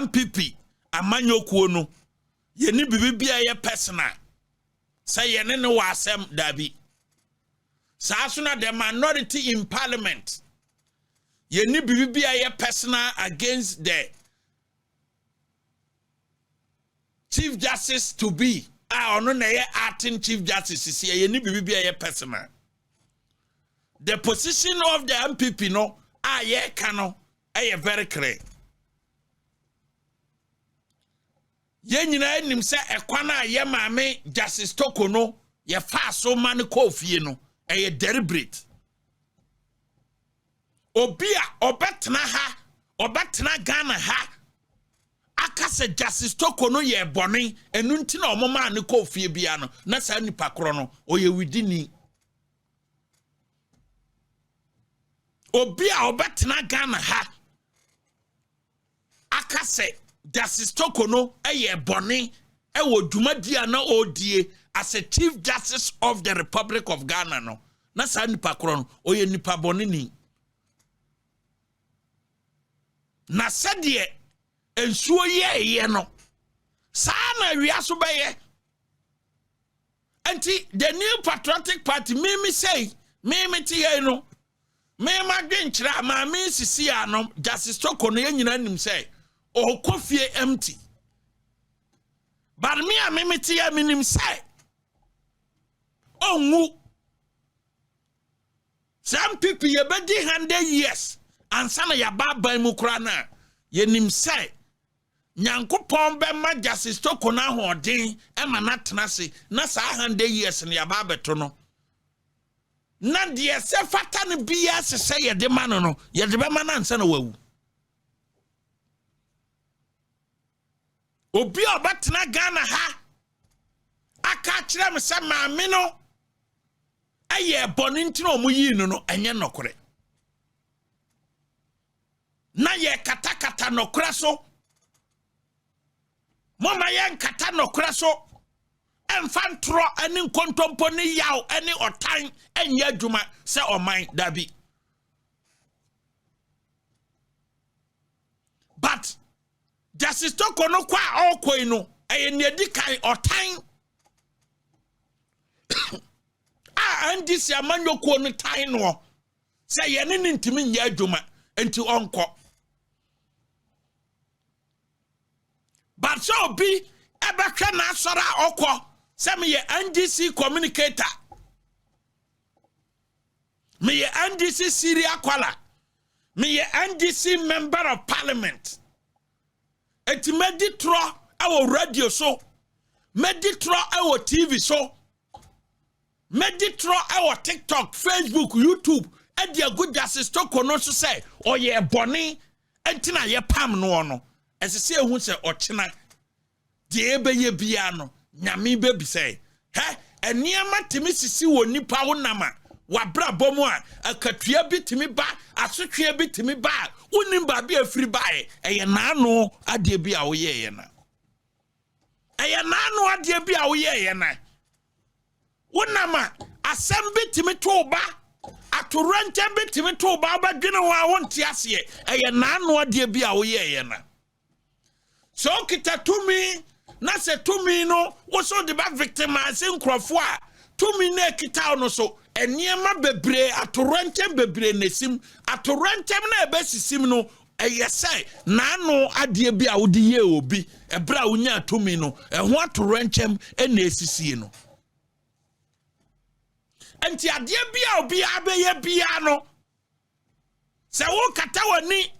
MPP amanyokuo no ye ni bibibia ye personal say ye ne no wasem dabi sa so na the minority in parliament ye ni bibibia ye personal against the chief justice to be ono na ye acting chief justice ye ni bibibia ye personal. The position of the MPP no ye kano very clear. Ye nyina nim se ekwana ye maame Justice Torkono ye fa so man ko fie no deliberate. Obia obetena ha obetena Ghana ha aka se Justice Torkono ye bone enu nti na omoma ne ko fie bia no na sa nipa kro no oye widini. Obia obetena Ghana ha aka se Justice Torkono bone wo dwumadia na odie as a Chief Justice of the Republic of Ghana no na sa nipa kro no oye nipa bone ni na sadie ensuo ye no sa na wiaso beye anti the New Patriotic Party me say me tie no me ma dwenkyira ma me sisi anom Justice Torkono ye nyina nim say o coffee empty. But me a mimiti a minim say. Oh mu. Some people ye bedi 100 years. And sana ya baba mukrana. Ye nim say. Nyankopon be ma Justice Torkono hoden e ma natena se na sa 100 years ne ya baba to no. Na de se fata ne bia se say ye de ma no ye de be ma na nsa na wawu. Obi obatena Ghana ha aka kire me se maame no bone ntino omuyi no enye nokore na ye katakata nokore so mama ye kata nokore so emfantro ani nkontompo ni yaw ani otan enye adwuma se oman dabi. But Justice Torkono kwa okoi no nedi kai otan andisi amanyoko no tan no say ye ne ntimi nya adwuma enti onko. But so be ebehwe na asora okọ say me ye NDC communicator, me ye NDC serial caller, me ye NDC member of parliament. Eti meditro our radio so, meditro our TV so, meditro our TikTok, Facebook, YouTube, and your good Justice Torkono so say, oh yeah, bonnie, and tina ye pam no no. As I say, who say, or china, the ebe ye biano, nyami baby say, he, and near my timisisi wo nipa unama, wabra bomwa, a katria bit to me back, a sutria bit to me back. Unimba be a free buy, a nano adie be our ye na. A nano adie be our ye na. Unama, a some bit to me to ba, a to rent a bit to me to ba, but dinner I want tiasie, a nano adie be our ye na. So kita to me, na se to me no, was so the back victimizing crofwa, to me ne kita no so. Enyema bebre atorantem bebre nesim atorantem na ebesisim no say na no ade bi a wodi ye obi ebra unya atumi no ho atorantem na esisi no enti ade bi a obi abeye bia no se wo kata wani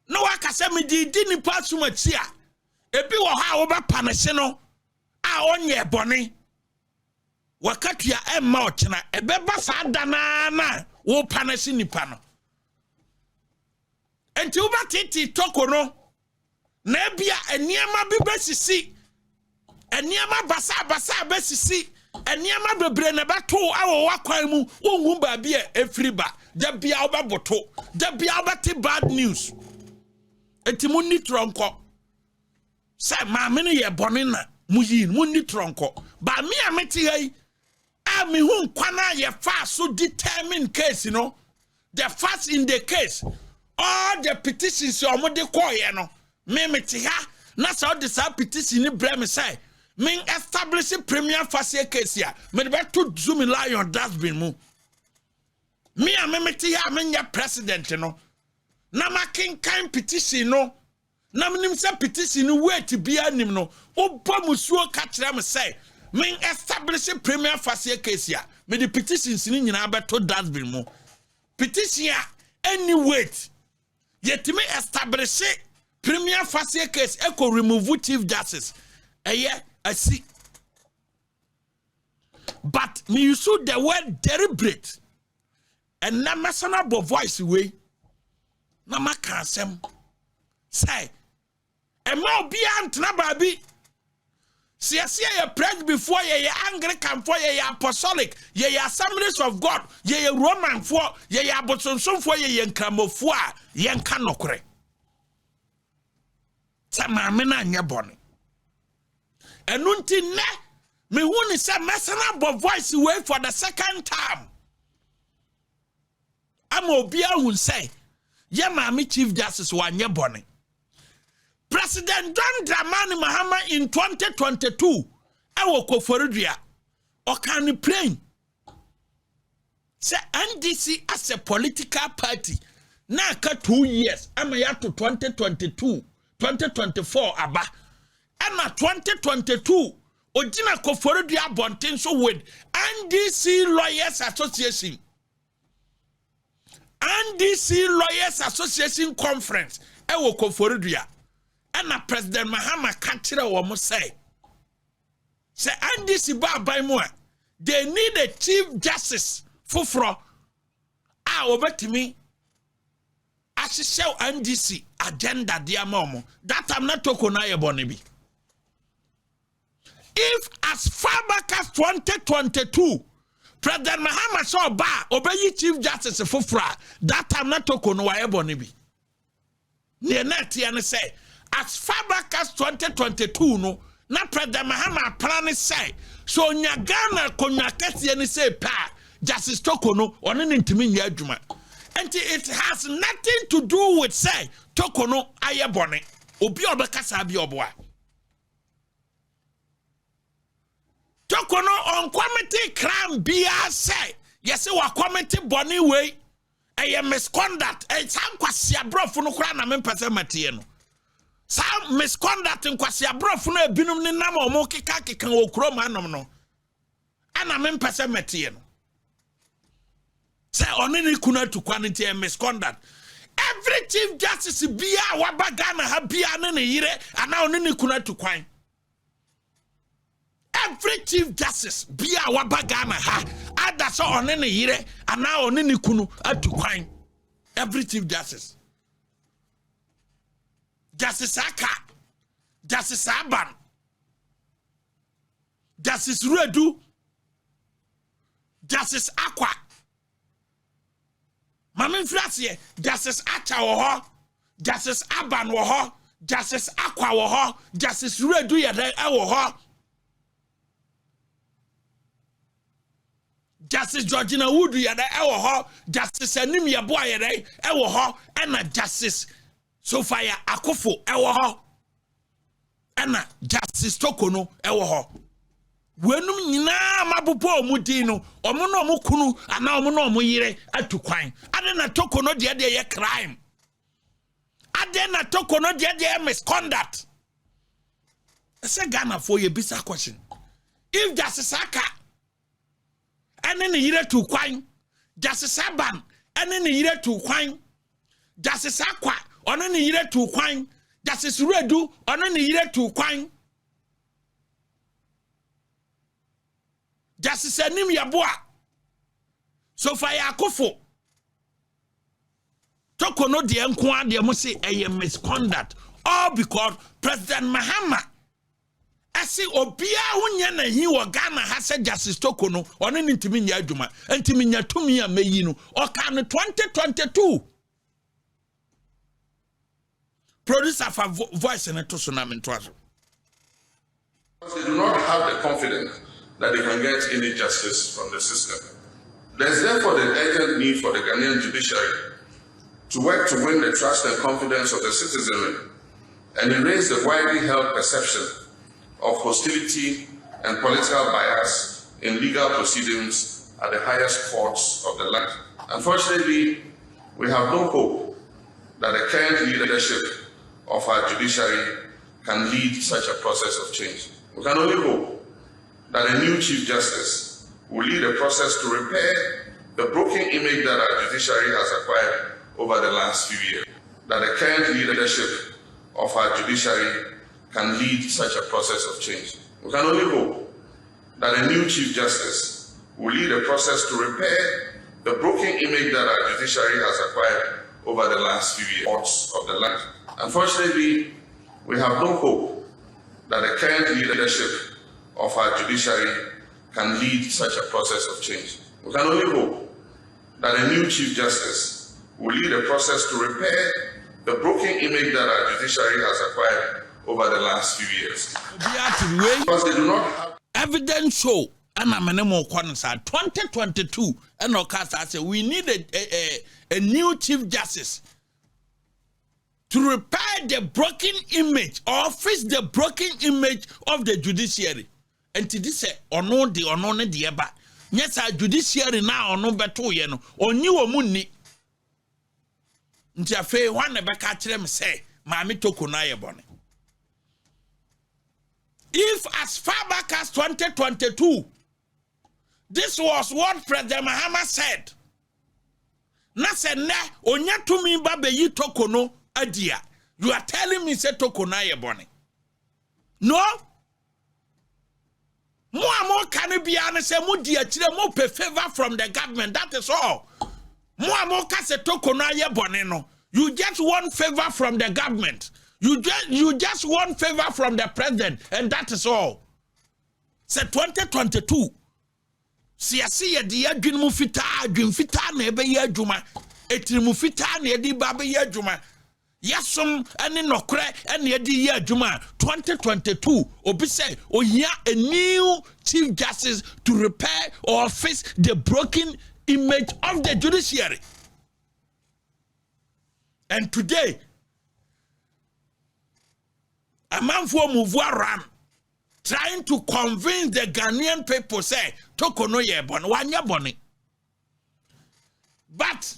no wakase me di ni pasumati a ebi wo ha wo ba panese no a onye bone wakatua emma ochena ebeba sa dana na wo panasi nipa no enti uba titi Torkono na bia eniema bi besisi eniema basa besisi eniema bebre na beto awo wakwan mu wonhu ba bia efriba da bia obaboto da bia obati bad news enti munni tronko se maame ne ye bone na muyin munni tronko ba me ameti hai me who kwana ye fast so determined case, the first in the case, all the petitions your mother call no, me metiha na so de sa petition ni bre me say me establish premier facie case ya me be to zoom lion dustbin mu me a me metiha me nya president no na making kind petition no na mnim say petition no wait bia nim no obɔ musuo ka kire me say me establish premier facie case ya me the petitions ni nyina be to dustbin mu petition ya any weight yet me establish premier facie case echo remove chief justice I see but me use the word deliberate and na mesonable voice way na maka asem say e ma obi antna baby see ye pray before ye Anglican for ye apostolic ye assemblies of God ye Roman for ye abosonsom for ye nkramofo a ye nka nokore sama me na nya bone enunti ne me hu ni say mesonable voice way for the second time am obi ahun say ye maami chief justice wa nya bone President John Dramani Mahama in 2022 ewo koforidua okani praying say NDC as a political party na ka 2 years ama ya to 2024 aba ama 2022 ojina koforidua bonten so with NDC Lawyers Association Conference ewo koforidua and President Mahama Kachira womo say NDC ba by more they need a chief justice fufro obetimi ashishe NDC agenda dia momo that I'm not Torkono ayebonibi if as far back as 2022 President Mahama saw ba obeyi chief justice fufro that I'm not Torkono ayebonibi ne net ya say as far back as 2022 no na President Mahama plan say so nyagana konya kese ni say pa Justice Torkono ono ntimi nya adwuma and it has nothing to do with say Torkono ayebone obi obekasa bi oboa Torkono on committee crime bia say yes wa committee boni way eye misconduct e san kwase abrofo no kra na mempese matie no some misconduct in kwasi abrofo na ebinum ni nam omo keka okro manom no ana mempese metie no say onini kuna to quality and misconduct every chief justice bia wabagana ha bia ne yire ana onini kuna to kwan every chief justice bia wabagana ha ada so onini yire ana onini kunu atu kwan every chief justice Justice Aka, Justice Aban, Justice Redu, Justice Aqua, Mamin Flasie, Justice Acha woho, Justice Aban woho, Justice Aqua woho, Justice Redu yade woho, Justice Georgina Wood yade woho, Justice Anim Yeboa yade woho, and Justice Sophia Akofo ewo ho ana Justice Torkono ewo ho wenum nyina mabopo omudi no omo no omukunu ana omo no omuyire atukwan ade na Torkono de ye crime ade na Torkono de misconduct ese Ghana for ye bisa question if Justice Aka ene ne yire tukwan Justice Aban ene ne yire tukwan Justice Akwa ono ni yire tu kwan Justice Redu ono ni yire tu kwan Justice Anim Yeboa Sophia Akofo Torkono de enko ade mo say eye misconduct all because President Mahama asi obia hunya na hi wo Ghana ha se Justice Torkono ono ni ntimi nya adwuma ntimi nya tumi a meyi no o ka no 2022 producer for voice and to tsunami twazo. They do not have the confidence that they can get any justice from the system. There's therefore the urgent need for the Ghanaian judiciary to work to win the trust and confidence of the citizenry and erase the widely held perception of hostility and political bias in legal proceedings at the highest courts of the land. Unfortunately, we have no hope that the current leadership of our judiciary can lead such a process of change. We can only hope that a new Chief Justice will lead a process to repair the broken image that our judiciary has acquired over the last few years. That the current leadership of our judiciary can lead such a process of change. We can only hope that a new Chief Justice will lead a process to repair the broken image that our judiciary has acquired over the last few years courts of the land. Unfortunately, we have no hope that the current leadership of our judiciary can lead such a process of change. We can only hope that a new Chief Justice will lead a process to repair the broken image that our judiciary has acquired over the last few years. Because they do not have evidence show and I'm 2022 and Okasa said we need a new Chief Justice to repair the broken image or fix the broken image of the judiciary. And to this say or no the eba. Yes, our judiciary now or no better yeno or new or munni. Nti afi one ebe ka kire me say maami Torkono ye bone. If as far back as 2022 this was what President Mahama said. Na se ne onya tumi ba be yi Torkono adia. You are telling me say Torkono ye bone. No. More can be an say mo di akire mo pay favor from the government. That is all. More can say Torkono ye bone no. You just want favor from the government. You just want favor from the president, and that is all. Say 2022. See ya di adwin mu fita na ebe ye adwuma. Etiri mu fita na edi ba be ye adwuma. Yasum ene nokre ene edi ye adwuma. 2022 obi say ohia a new Chief Justice to repair or fix the broken image of the judiciary. And today, a man for move around trying to convince the Ghanaian people say Torkono ye bon wanya boni. But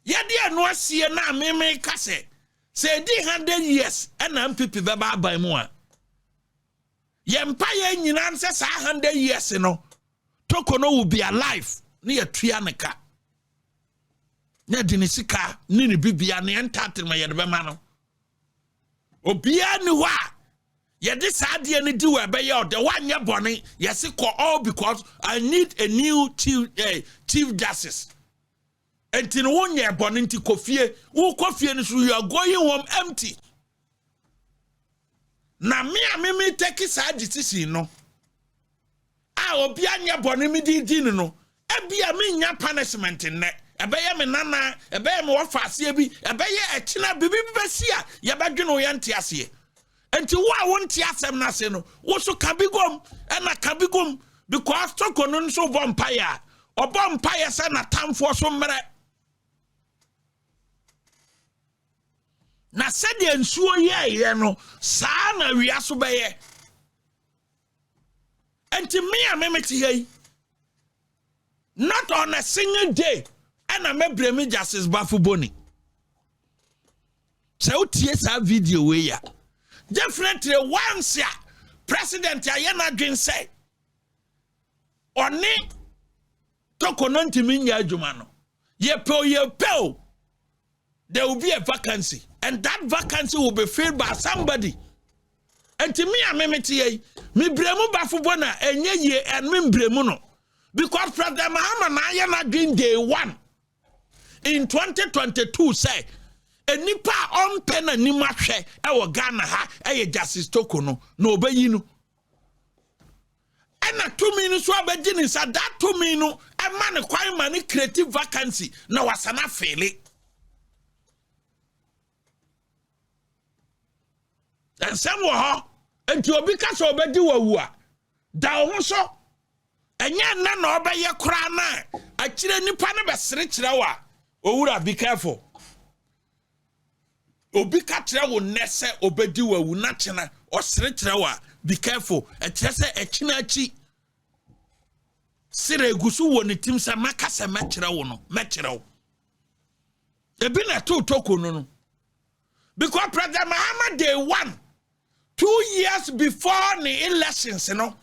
yadi no see na me kase say di 100 years and MPP baba by mo. Yempa ye nyina say 100 years no Torkono will be alive near Trianaka. Na dinisika nini bibia ne entertainment ye de be ma no obia ni wa ye de saade ni di wa be ye de wanye bone yes all because I need a new chief justice enti no wonye bone nti kofie wo kofie ni so you are going home empty na me take sa decision no obia nya bone mi di no ebia me nya punishment ne ebeye me nana ebeye me wafaase bi ebeye ekina bibi besia ye badweno ye ntiase enti wo a wonti asem na se no wo so kabigom na kabigom because Torkono nso vampire obompire se na tamfo so mmere na se de nsuo ye no saa na wiaso beye enti me meti hei not on a single day. And I may blame Justice Bafuboni. So TSA video way. Definitely once ya President Ayana Green say Oni Torkono ntiminya adwuma no. Ye pe there will be a vacancy and that vacancy will be filled by somebody. And to me amemeti me bremu Bafubona enye ye and me bremu no. Because President Mahama na Ayana Green day 1 in 2022 say enipa on pen and nimahwe e wo Ghana ha e Justice Torkono no obeyi no ena 2 minutes so abedi ni sa that 2 minutes e man kwan man creative vacancy na wasana fele and some wo ho enti obi ka so obedi wawu a da ho so enya na na obeye kura na akire nipa ne be sere kire wa Owura, be careful. obi ka kyerɛ wo nnɛ sɛ obedi wawu na kyena ɔsere kyerɛ wo a be careful ɛkyerɛ sɛ ɛkyena akyi sere gusu wɔ ne tim sɛ maka sɛ mɛkyerɛ wo no mɛkyerɛ wo ebi na to Torkono no because President Mahama day 1 2 years before the elections no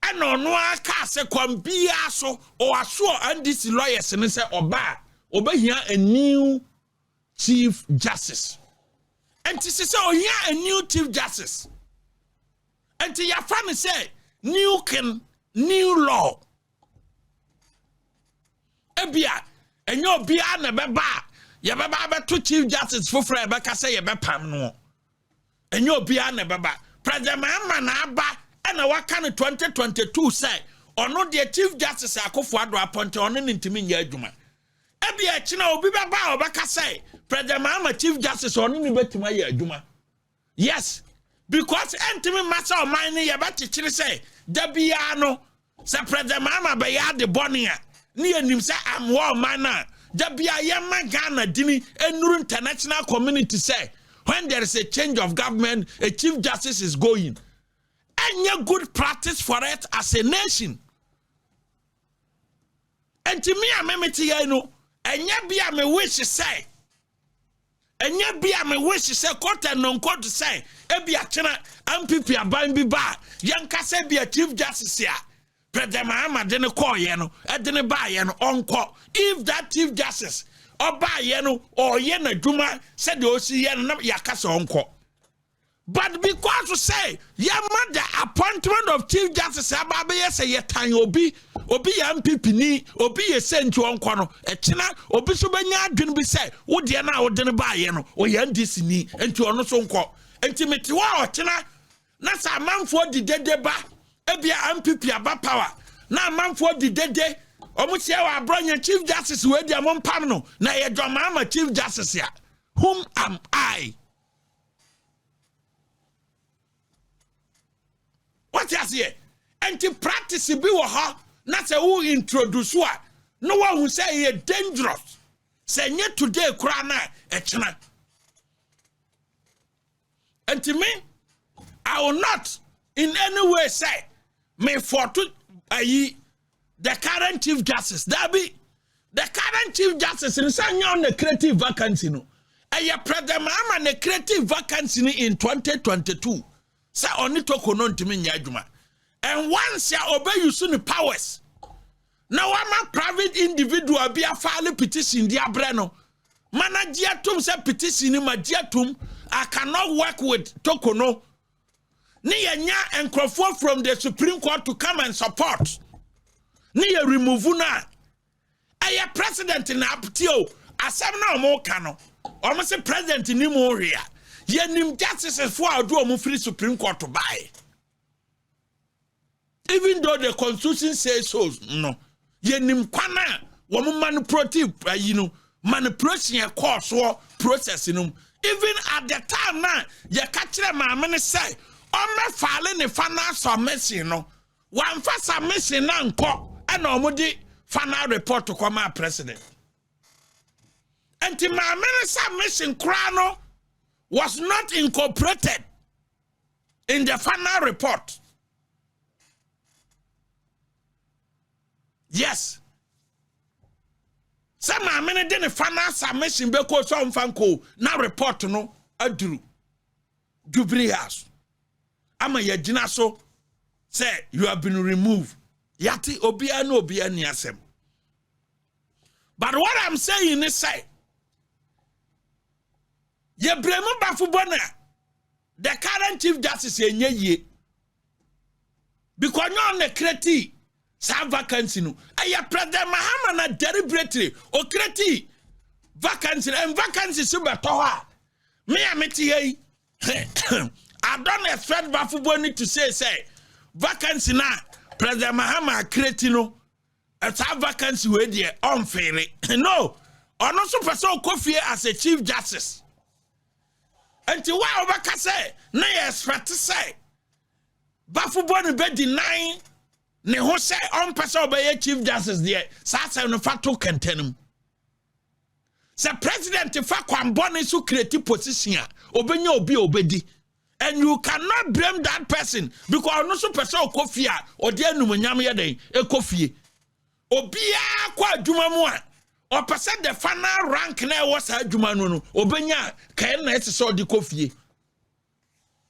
and no aka se kwambia so or so and this lawyers and say oba here a new chief justice and to say oh here a new chief justice and to your family say new law ebia enyo bia na beba ya beba to chief justice for free beka say ye bepam no enyo bia na beba President Mahama na aba na waka no 2022 say ono the chief justice akofo ado appoint ono ntimi nya adwuma ebia kina obi beba obeka say President Mahama chief justice ono ni betima ya adwuma yes because ntimi masa o man ye betikire say da bia no say President Mahama be ya de bonia ni anim say am wo man na da bia yema Ghana dini enuru international community say when there is a change of government a chief justice is going any good practice for it as a nation. And to me, I'm no, and yet be a wish say, and yet be a wish say, court and non court to say, Ebia China, MPP a bambi bar, young Cassa be a chief justice here. President Mahama didn't call yeno, I didn't buy yeno on call. If that chief justice or buy yeno or yena Duma said the OC no yakasa on call. But because to say, the appointment of Chief Justice Ababe say ye tan obi MPP ni obi ye sent you on kono e china obi so banya adwene bi say wo de na wo de ne ba ye no o ye ndisi ni enti ono so nko enti meti wa o china na sa manfo di dede ba e bia MPP aba power na manfo di dede omo tia wa abronya Chief Justice we dia mo pam no na ye Mahama Chief Justice ya whom am I? What is here? And to practice be with her, not say who introduce her. No one who say he dangerous. Say yet today, Krana, Echna. And to me, I will not in any way say, may fortune the current Chief Justice. That be the current Chief Justice in Sanyon the creative vacancy. No, and your President Mahama the creative vacancy in 2022. Say only Torkono ntimi nya adwuma and once ya obey you soon powers now I'm a private individual be a file petition dia breno manager tum say petition ni magiatum I cannot work with Torkono ni nya enkrofo from the Supreme Court to come and support ni ya remove na aya president na aptio asem na mo ka no o mo say president ni mo hwea Yenim justices for our do free Supreme Court to buy. Even though the Constitution says so, no. Yenim kwana woman manipulative, manipulation a course or processing. Even at the time now, you catch them, my say, on my filing the finance or missing, no. One first a missing uncle, and normally final report to come out president. And to my minister missing crano. Was not incorporated in the final report. Yes. Some men didn't final submission because some fanco now report no adru. Dubri house. Ama yajina so say you have been removed. Yati obia no obia ni asem. But what I'm saying is say ye bremu bafubona the current Chief Justice ye because no na kreti sa vacancy no aya President Mahama na deliberately o kreti vacancy and vacancy so beto ha me ameti yi I don't expect bafuboni to say vacancy na President Mahama kreti no sa vacancy we dey unfair no ono so person kofie as a Chief Justice. Until why Obaka say, na expect to say, Bafuboni be denying, ne ho say, on person obey Chief Justice there, Sasa no fatu kentenum. Se president fa kwambone so create position obenya obi obedi. And you cannot blame that person because no so person okofia odi anumunyam ye den ekofie. Obia kwa adwuma mu a or person the final rank na was adwuma no obenya kai na ese so di kofie.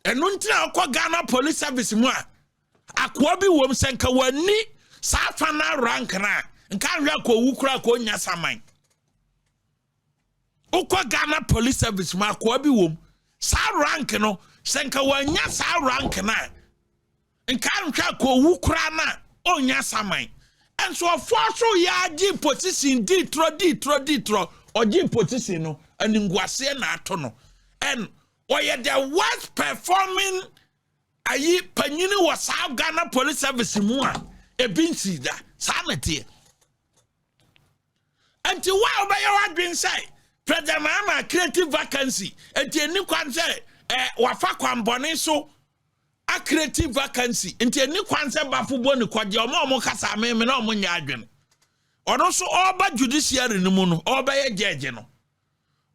Enu ntina akwa Ghana police service mu a akwa bi wom senka wani sa final rank na nka hwa ko wukura ko nya saman. Ukwa Ghana police service mu akwa bi wom sa rank no senka wanya sa rank na nka hwa ko wukura na onya saman. And so for so ya di position ditro or di position no and ngwase na ato no and or ya the worst performing ayi panyini was Ghana police service mu a ebinsi da sanete anti wa obaye wadwen say president Mahama creative vacancy anti eni kwan say wafa kwambone so a creative vacancy nti eni kwan say bafo ni kwaje omo kasa me na omo nya adwen ono so oba judiciary ni mu no oba ye judge no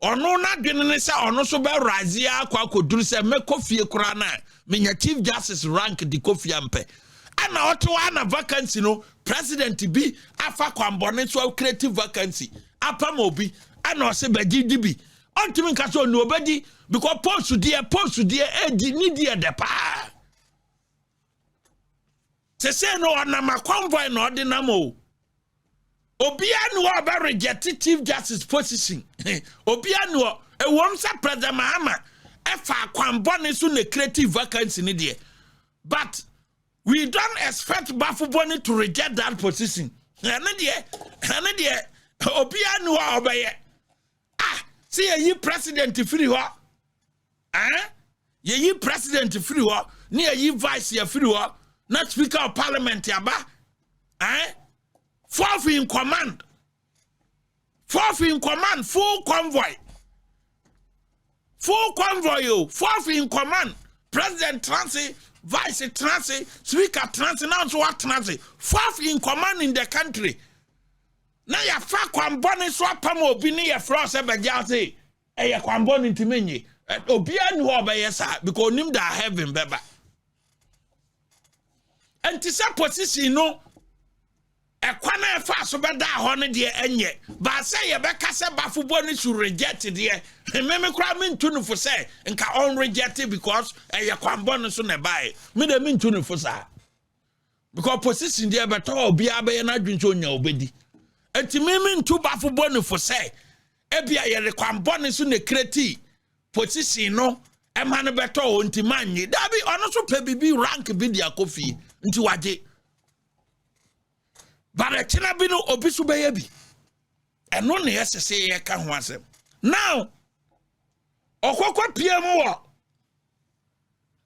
ono na adwen ne say ono so be razia akwa koduru say me kofie kura na menya chief justice rank di kofie ampe ana oto ana vacancy no president bi afa kwambone so creative vacancy apa ma obi ana o se bagidi bi ontimi nka so no obedi because post there edi ni dia de pa se say no na ma convoy no ordinamo obia no oba reject chief justice position obia no e won sa president Mahama e fa kwambone so na creative vacancy ni there but we don't expect Bafuboni to reject that position. And there, obia no obeye. Ah, see ye president free wa. Ye president free wa. Near ye vice ye free wa. Not speaker of parliament yaba. Fourth in command. Full convoy. Fourth in command. President Transi, Vice Transi, Speaker Transi, now so what Transi. Fourth in command in the country. Now ya fa kwamboni swapamo bini ya frost ebejase. Ya kwamboni ntimenye. Obia ni wa bayesa because nim da heaven beba. And to some position no ekwana fa so beda ho ne de enye ba say ye beka se Bafuboni should reject it there me kra me ntunu fo say nka on reject it because ye kwambon so ne bai me de me ntunu fo sa because position there beto obi abaye na dwuncho nya obedi enti me ntu Bafuboni fo say ebia ye kwambon so ne kreti position no e man beto onti manye dabi ono so pe bibi rank bi dia kofi nti waje. But a china bino obisu baby. And no yes say ye can once. Now Okoko PM